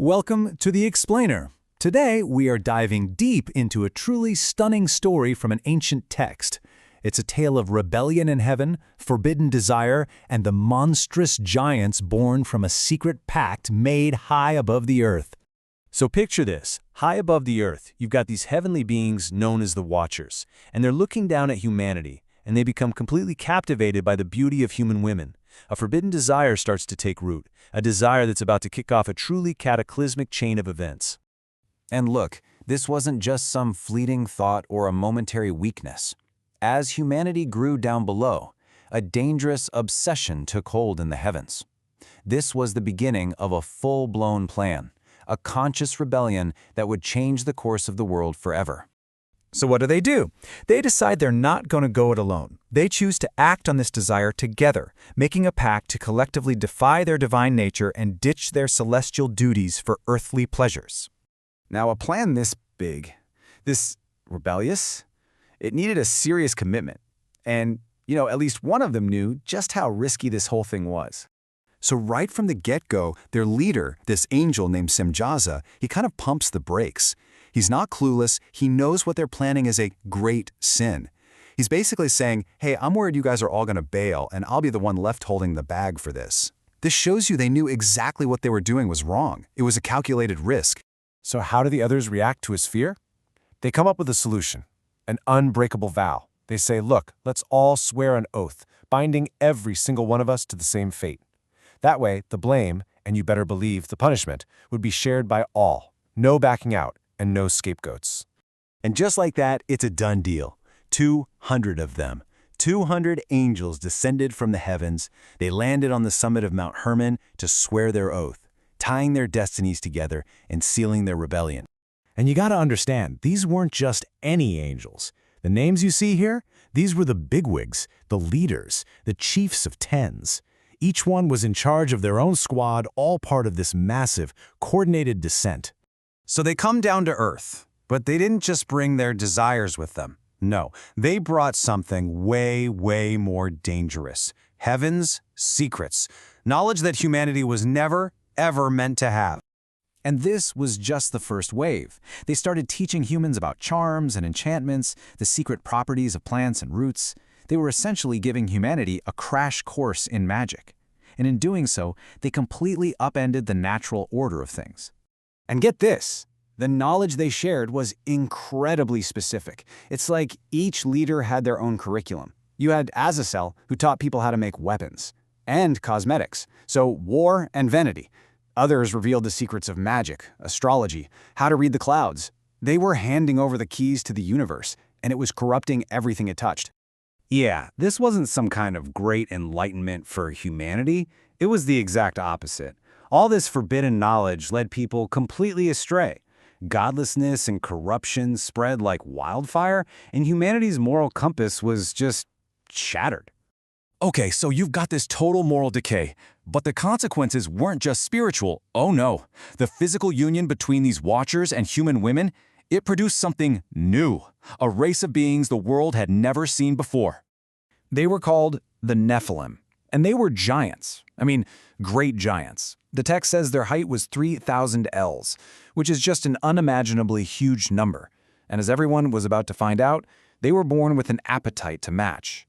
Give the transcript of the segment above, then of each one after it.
Welcome to The Explainer. Today, we are diving deep into a truly stunning story from an ancient text. It's a tale of rebellion in heaven, forbidden desire, and the monstrous giants born from a secret pact made high above the earth. So picture this. High above the earth, you've got these heavenly beings known as the Watchers, and they're looking down at humanity, and they become completely captivated by the beauty of human women. A forbidden desire starts to take root, a desire that's about to kick off a truly cataclysmic chain of events. And look, this wasn't just some fleeting thought or a momentary weakness. As humanity grew down below, a dangerous obsession took hold in the heavens. This was the beginning of a full-blown plan, a conscious rebellion that would change the course of the world forever. So what do? They decide they're not going to go it alone. They choose to act on this desire together, making a pact to collectively defy their divine nature and ditch their celestial duties for earthly pleasures. Now, a plan this big, this rebellious, it needed a serious commitment. And, at least one of them knew just how risky this whole thing was. So right from the get-go, their leader, this angel named Semjaza, he kind of pumps the brakes. He's not clueless. He knows what they're planning is a great sin. He's basically saying, hey, I'm worried you guys are all going to bail, and I'll be the one left holding the bag for this. This shows you they knew exactly what they were doing was wrong. It was a calculated risk. So how do the others react to his fear? They come up with a solution, an unbreakable vow. They say, look, let's all swear an oath, binding every single one of us to the same fate. That way, the blame, and you better believe the punishment, would be shared by all. No backing out, and no scapegoats. And just like that, it's a done deal. 200 of them. 200 angels descended from the heavens. They landed on the summit of Mount Hermon to swear their oath, tying their destinies together and sealing their rebellion. And you gotta understand, these weren't just any angels. The names you see here, these were the bigwigs, the leaders, the chiefs of tens. Each one was in charge of their own squad, all part of this massive, coordinated descent. So they come down to earth, but they didn't just bring their desires with them. No, they brought something way, way more dangerous. Heaven's secrets. Knowledge that humanity was never, ever meant to have. And this was just the first wave. They started teaching humans about charms and enchantments, the secret properties of plants and roots. They were essentially giving humanity a crash course in magic. And in doing so, they completely upended the natural order of things. And get this, the knowledge they shared was incredibly specific. It's like each leader had their own curriculum. You had Azazel, who taught people how to make weapons, and cosmetics, so war and vanity. Others revealed the secrets of magic, astrology, how to read the clouds. They were handing over the keys to the universe, and it was corrupting everything it touched. Yeah, this wasn't some kind of great enlightenment for humanity. It was the exact opposite. All this forbidden knowledge led people completely astray. Godlessness and corruption spread like wildfire, and humanity's moral compass was just shattered. Okay, so you've got this total moral decay, but the consequences weren't just spiritual. Oh no. The physical union between these Watchers and human women, it produced something new, a race of beings the world had never seen before. They were called the Nephilim, and they were giants. Great giants. The text says their height was 3,000 ells, which is just an unimaginably huge number. And as everyone was about to find out, they were born with an appetite to match.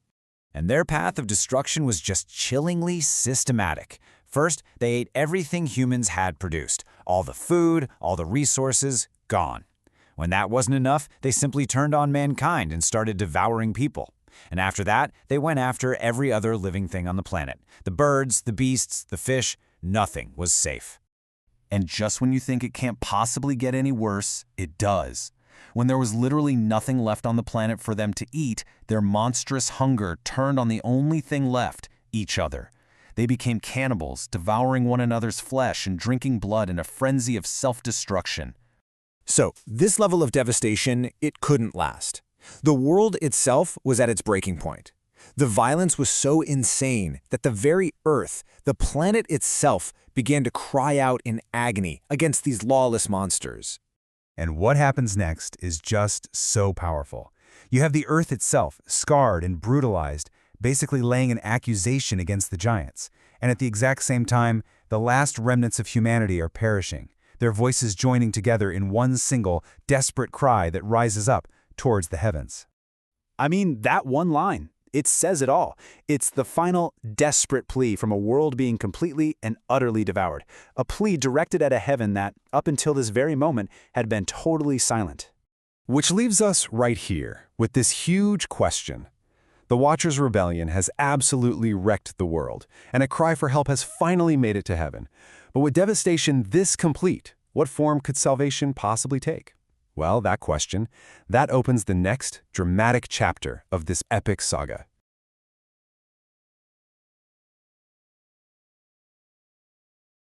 And their path of destruction was just chillingly systematic. First, they ate everything humans had produced. All the food, all the resources, gone. When that wasn't enough, they simply turned on mankind and started devouring people. And after that, they went after every other living thing on the planet. The birds, the beasts, the fish, nothing was safe. And just when you think it can't possibly get any worse, it does. When there was literally nothing left on the planet for them to eat, their monstrous hunger turned on the only thing left, each other. They became cannibals, devouring one another's flesh and drinking blood in a frenzy of self-destruction. So, this level of devastation, it couldn't last. The world itself was at its breaking point. The violence was so insane that the very Earth, the planet itself, began to cry out in agony against these lawless monsters. And what happens next is just so powerful. You have the Earth itself, scarred and brutalized, basically laying an accusation against the giants. And at the exact same time, the last remnants of humanity are perishing. their voices joining together in one single, desperate cry that rises up towards the heavens. I mean, that one line, it says it all. It's the final, desperate plea from a world being completely and utterly devoured. A plea directed at a heaven that, up until this very moment, had been totally silent. Which leaves us right here with this huge question. The Watchers' rebellion has absolutely wrecked the world, and a cry for help has finally made it to heaven. But with devastation this complete, what form could salvation possibly take? Well, that question, that opens the next dramatic chapter of this epic saga.